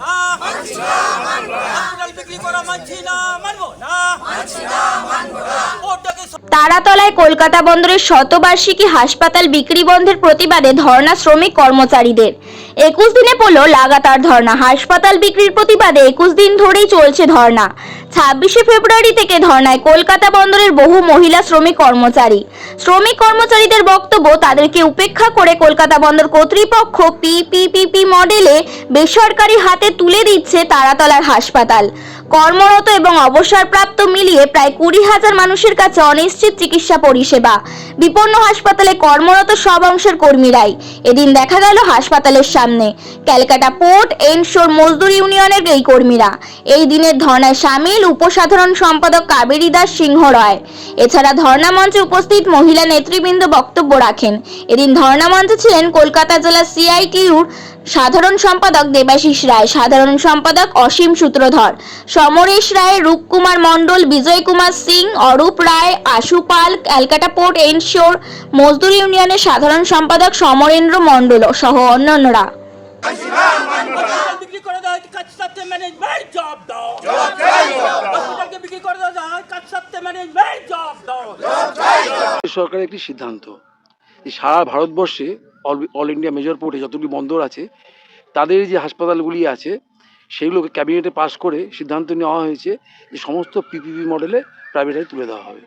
না হসপিটাল বিক্রি করা মানছি না মানবো না ভোটটাকে তারাতলায় কলকাতা বন্দরের শতবার্ষিকী হাসপাতাল বিক্রি বন্ধের প্রতিবাদে ধর্ণা শ্রমিক কর্মচারীদের। 21 দিনে পড়ল লাগাতার ধর্ণা। হাসপাতাল বিক্রির প্রতিবাদে 21 দিন ধরেই চলছে ধর্ণা। 26শে ফেব্রুয়ারি থেকে ধর্ণায় কলকাতা বন্দরের বহু মহিলা শ্রমিক কর্মচারীদের বক্তব্য, তাদেরকে উপেক্ষা করে কলকাতা বন্দর কর্তৃপক্ষ পিপিপি মডেলে বেসরকারি হাতে তুলে দিচ্ছে তারাতলার হাসপাতাল। কর্মরত এবং অবসরপ্রাপ্ত মিলিয়ে প্রায় 20,000 মানুষের কাছে অনিশ্চিত চিকিৎসা পরিষেবা। বিপন্ন হাসপাতালে কর্মরত সব অংশের কর্মীরাই। এদিন দেখা গেল হাসপাতালের সামনে ক্যালকাটা পোর্ট এন্ড শোর মজদুর ইউনিয়নের এই কর্মীরা। এই দিনের ধর্নায় সামিল উপসাধারণ সম্পাদক কাবেরী দাস সিংহ রায়। এছাড়া ধর্না মঞ্চে উপস্থিত মহিলা নেতৃবৃন্দ বক্তব্য রাখেন। এদিন ধর্না মঞ্চে ছিলেন কলকাতা জেলা সিআইটিইউর সাধারণ সম্পাদক দেবাশিস রায়, সাধারণ সম্পাদক অসীম সূত্রধর, সমরেশ রায়, রূপকুমার মণ্ডল, বিজয় কুমার সিং, অরূপ রায়, আশু পাল, ক্যালকাটা পোর্ট এন্ড শোর মজদুর ইউনিয়নের সাধারণ সম্পাদক সমরেন্দ্র মণ্ডল সহ অন্যান্যরা। হসপিটাল বিক্রি করে দাও, কাজ সাথে ম্যানেজমেন্ট জব দাও। হসপিটালকে বিক্রি করে দাও, কাজ সাথে ম্যানেজমেন্ট জব দাও। সরকারের একটি সিদ্ধান্ত যে সারা ভারতবর্ষে অল ইন্ডিয়া মেজর পোর্টে যতগুলি বন্দর আছে তাদের যে হাসপাতালগুলি আছে সেগুলোকে ক্যাবিনেটে পাস করে সিদ্ধান্ত নেওয়া হয়েছে যে সমস্ত পিপিপি মডেলে প্রাইভেটাইজ তুলে দেওয়া হবে।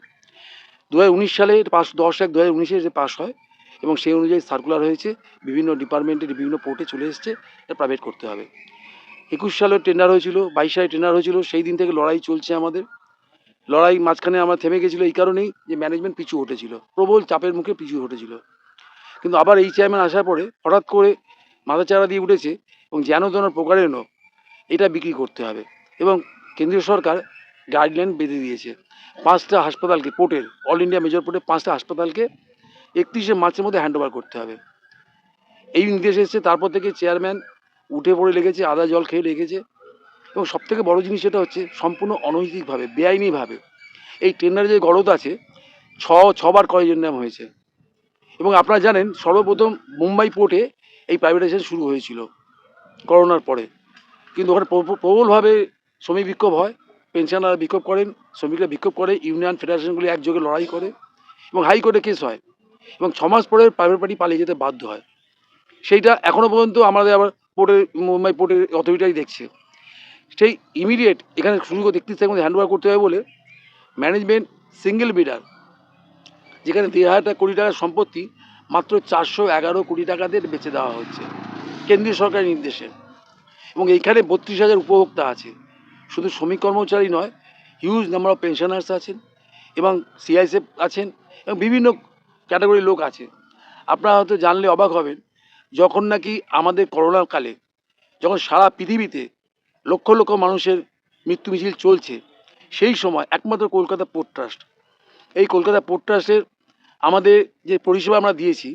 2019 সালে 10/1/2019 যে পাস হয় এবং সেই অনুযায়ী সার্কুলার হয়েছে, বিভিন্ন ডিপার্টমেন্টের বিভিন্ন পোর্টে চলে এসছে এটা প্রাইভেট করতে হবে। 21 সালে টেন্ডার হয়েছিল, 22 সালে টেন্ডার হয়েছিল, সেই দিন থেকে লড়াই চলছে আমাদের। লড়াই মাঝখানে আমরা থেমে গেছিলো এই কারণেই যে ম্যানেজমেন্ট পিছু হটেছিল, প্রবল চাপের মুখে পিছু হটেছিল। কিন্তু আবার এই চেয়ারম্যান আসার পরে হঠাৎ করে মাথাচাড়া দিয়ে উঠেছে এবং যেন তেন প্রকারেণ এটা বিক্রি করতে হবে এবং কেন্দ্রীয় সরকার গাইডলাইন বেঁধে দিয়েছে। 5টা হাসপাতালকে পোর্টের, অল ইন্ডিয়া মেজর পোর্টে 5টা হাসপাতালকে 31শে মার্চের মধ্যে হ্যান্ড ওভার করতে হবে, এই নির্দেশ এসেছে। তারপর থেকে চেয়ারম্যান উঠে পড়ে লেগেছে, আদা জল খেয়ে লেগেছে এবং সবথেকে বড় জিনিস এটা হচ্ছে সম্পূর্ণ অনৈতিকভাবে, বেআইনিভাবে এই টেন্ডারে যে গলদ আছে ছবার কয়েকজন হয়েছে। এবং আপনারা জানেন সর্বপ্রথম মুম্বাই পোর্টে এই প্রাইভেটাইজেশন শুরু হয়েছিল করোনার পরে, কিন্তু ওখানে প্রবলভাবে শ্রমিক বিক্ষোভ হয়, পেনশনাররা বিক্ষোভ করেন, শ্রমিকরা বিক্ষোভ করে, ইউনিয়ন ফেডারেশনগুলি একযোগে লড়াই করে এবং হাইকোর্টে কেস হয় এবং 6 মাস পরে প্রাইভেট পার্টি পালিয়ে যেতে বাধ্য হয়। সেইটা এখনও পর্যন্ত আমাদের আবার পোর্টের, মুম্বাই পোর্টের অথরিটিই দেখছে। সেই ইমিডিয়েট এখানে শুরু করে 31 মধ্যে হ্যান্ড ওভার করতে হবে বলে ম্যানেজমেন্ট সিঙ্গেল বিডার, যেখানে 1,500 কোটি টাকার সম্পত্তি মাত্র 411 কোটি টাকাতে বেচে দেওয়া হচ্ছে কেন্দ্রীয় সরকারের নির্দেশে। এবং এইখানে 32,000 উপভোক্তা আছে, শুধু শ্রমিক কর্মচারী নয়, হিউজ নাম্বার অফ পেনশনার্স আছেন এবং সিআইএসএফ আছেন এবং বিভিন্ন ক্যাটাগরির লোক আছে। আপনারা হয়তো জানলে অবাক হবেন, যখন নাকি আমাদের করোনার কালে যখন সারা পৃথিবীতে লক্ষ লক্ষ মানুষের মৃত্যু মিছিল চলছে, সেই সময় একমাত্র কলকাতা পোর্ট ট্রাস্ট, এই কলকাতা পোর্ট ট্রাস্টের আমাদের যে পরিষেবা আমরা দিয়েছি,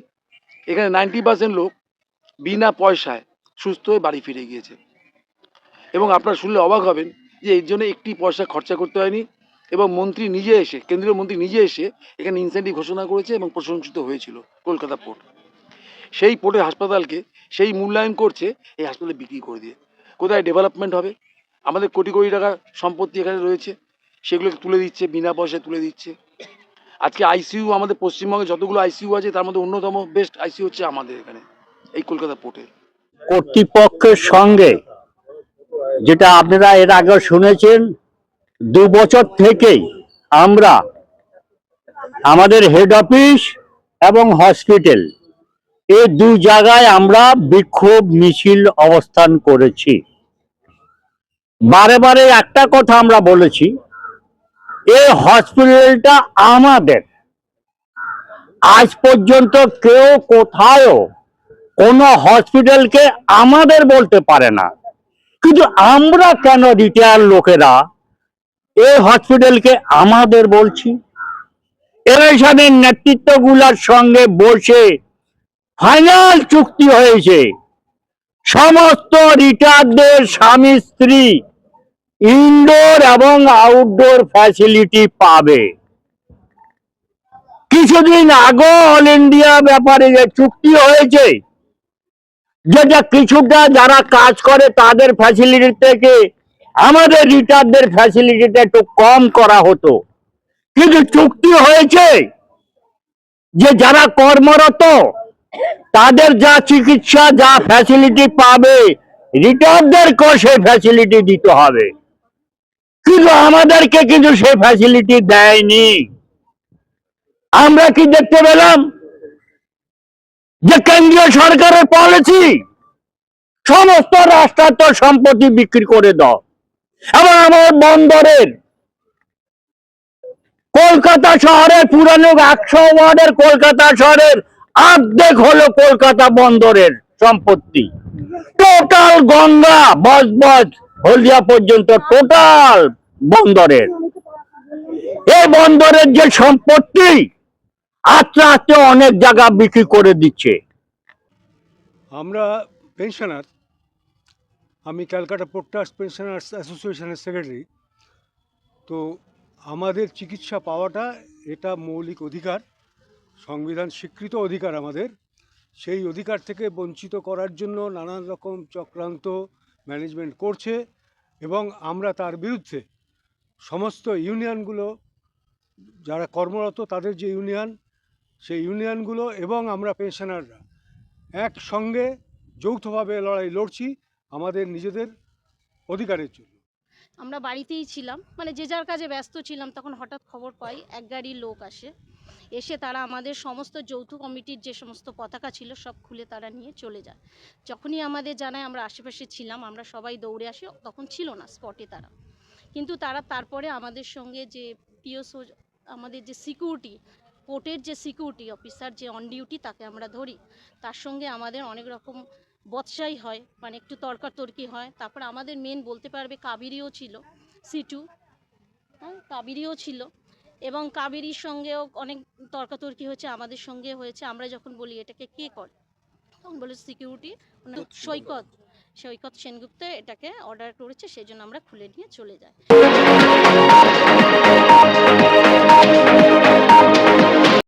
এখানে 90% লোক বিনা পয়সায় সুস্থ হয়ে বাড়ি ফিরে গিয়েছে। এবং আপনারা শুনলে অবাক হবেন যে এর জন্য একটি পয়সা খরচা করতে হয়নি এবং মন্ত্রী নিজে এসে, কেন্দ্রীয় মন্ত্রী নিজে এসে এখানে ইনসেন্টিভ ঘোষণা করেছে এবং প্রশংসিত হয়েছিল কলকাতা পোর্ট। সেই পোর্টের হাসপাতালকে সেই মূল্যায়ন করছে এই হাসপাতালে বিক্রি করে দিয়ে। কোথায় ডেভেলপমেন্ট হবে? আমাদের কোটি কোটি টাকার সম্পত্তি এখানে রয়েছে, সেগুলোকে তুলে দিচ্ছে, বিনা পয়সায় তুলে দিচ্ছে। আজকে আইসিইউ আমাদের পশ্চিমবঙ্গে যতগুলো আইসিইউ আছে তার মধ্যে অন্যতম বেস্ট আইসিইউ হচ্ছে আমাদের এখানে এই কলকাতা পোর্টে। কর্তৃপক্ষের সঙ্গে, যেটা আপনারা এর আগে শুনেছেন, 2 বছর থেকেই আমরা আমাদের হেড অফিস এবং হসপিটাল এই 2 জায়গায় আমরা বিক্ষোভ মিছিল অবস্থান করেছি। বারে বারে একটা কথা আমরা বলেছি, এই হসপিটালটা আমাদের। আজ পর্যন্ত কেউ কোথাও কোনো হসপিটালকে আমাদের বলতে পারে না, কিন্তু আমরা কেন রিটায়ার লোকেরা এই হসপিটালকে আমাদের বলছি? এখানে নেতৃত্বগুলোর সঙ্গে বসে ফাইনাল চুক্তি হয়েছে, সমস্ত রিটায়ারদের স্বামী স্ত্রী ইনডোর এবং আউটডোর ফ্যাসিলিটি পাবে। কিছুদিন আগে অল ইন্ডিয়া ব্যাপারে যে চুক্তি হয়েছে, যেটা কিছুটা যারা কাজ করে তাদের ফ্যাসিলিটি থেকে আমাদের রিটায়ারদের ফ্যাসিলিটিটা একটু কম করা হতো, কিন্তু চুক্তি হয়েছে যে যারা কর্মরত তাদের যা চিকিৎসা যা ফ্যাসিলিটি পাবে রিটায়ারদেরকেও সেই ফ্যাসিলিটি দিতে হবে, কিন্তু আমাদেরকে কিন্তু সেই ফ্যাসিলিটি দেয়নি। আমরা কি দেখতে পেলাম যে কেন্দ্রীয় সরকারের পলিসি সমস্ত রাষ্ট্রায়ত্ত সম্পত্তি বিক্রি করে দাও, এবং আমার বন্দরের কলকাতা শহরের পুরানো 100 ওয়ার্ডের কলকাতা শহরের অর্ধেক হলো কলকাতা বন্দরের সম্পত্তি। টোটাল গঙ্গা বজবজ হলদিয়া পর্যন্ত টোটাল বন্দরের। এই বন্দরের যে সম্পত্তি আস্তে আস্তে অনেক জায়গা বিক্রি করে দিচ্ছে। আমরা পেনশনার, আমি ক্যালকাটা পোর্ট ট্রাস্ট পেনশনার্স অ্যাসোসিয়েশনের সেক্রেটারি। তো আমাদের চিকিৎসা পাওয়াটা এটা মৌলিক অধিকার, সংবিধান স্বীকৃত অধিকার আমাদের। সেই অধিকার থেকে বঞ্চিত করার জন্য নানান রকম চক্রান্ত ম্যানেজমেন্ট করছে, এবং আমরা তার বিরুদ্ধে সমস্ত ইউনিয়নগুলো যারা কর্মরত তাদের যে ইউনিয়ন, সেই ইউনিয়নগুলো এবং আমরা পেনশনাররা একসঙ্গে যৌথভাবে লড়াই লড়ছি আমাদের নিজেদের অধিকারের জন্য। আমরা বাড়িতেই ছিলাম, মানে যে যার কাজে ব্যস্ত ছিলাম, তখন হঠাৎ খবর পাই এক গাড়ি লোক আসে, এসে তারা আমাদের সমস্ত যৌথ কমিটির যে সমস্ত পতাকা ছিল সব খুলে তারা নিয়ে চলে যায়। যখনই আমাদের জানায় আমরা আশেপাশে ছিলাম, আমরা সবাই দৌড়ে আসি, তখন ছিল না স্পটে তারা, কিন্তু তারা তারপরে আমাদের সঙ্গে যে পিওসো, আমাদের যে সিকিউরিটি, পোর্টের যে সিকিউরিটি অফিসার যে অন ডিউটি, তাকে আমরা ধরি, তার সঙ্গে আমাদের অনেক রকম বৎসাই হয়, মানে একটু তর্কাতর্কি হয়। তারপর আমাদের মেন বলতে পারবে কাবেরীও ছিল, সিটু, হ্যাঁ কাবেরীও ছিল, এবং কাবেরীর সঙ্গেও অনেক তর্কাতর্কি হয়েছে, আমাদের সঙ্গে হয়েছে। আমরা যখন বলি এটাকে কে করে, তখন বলে সিকিউরিটি, মানে সৈকত সেনগুপ্ত এটাকে অর্ডার করেছে, সেই জন্য আমরা খুলে নিয়ে চলে যাই।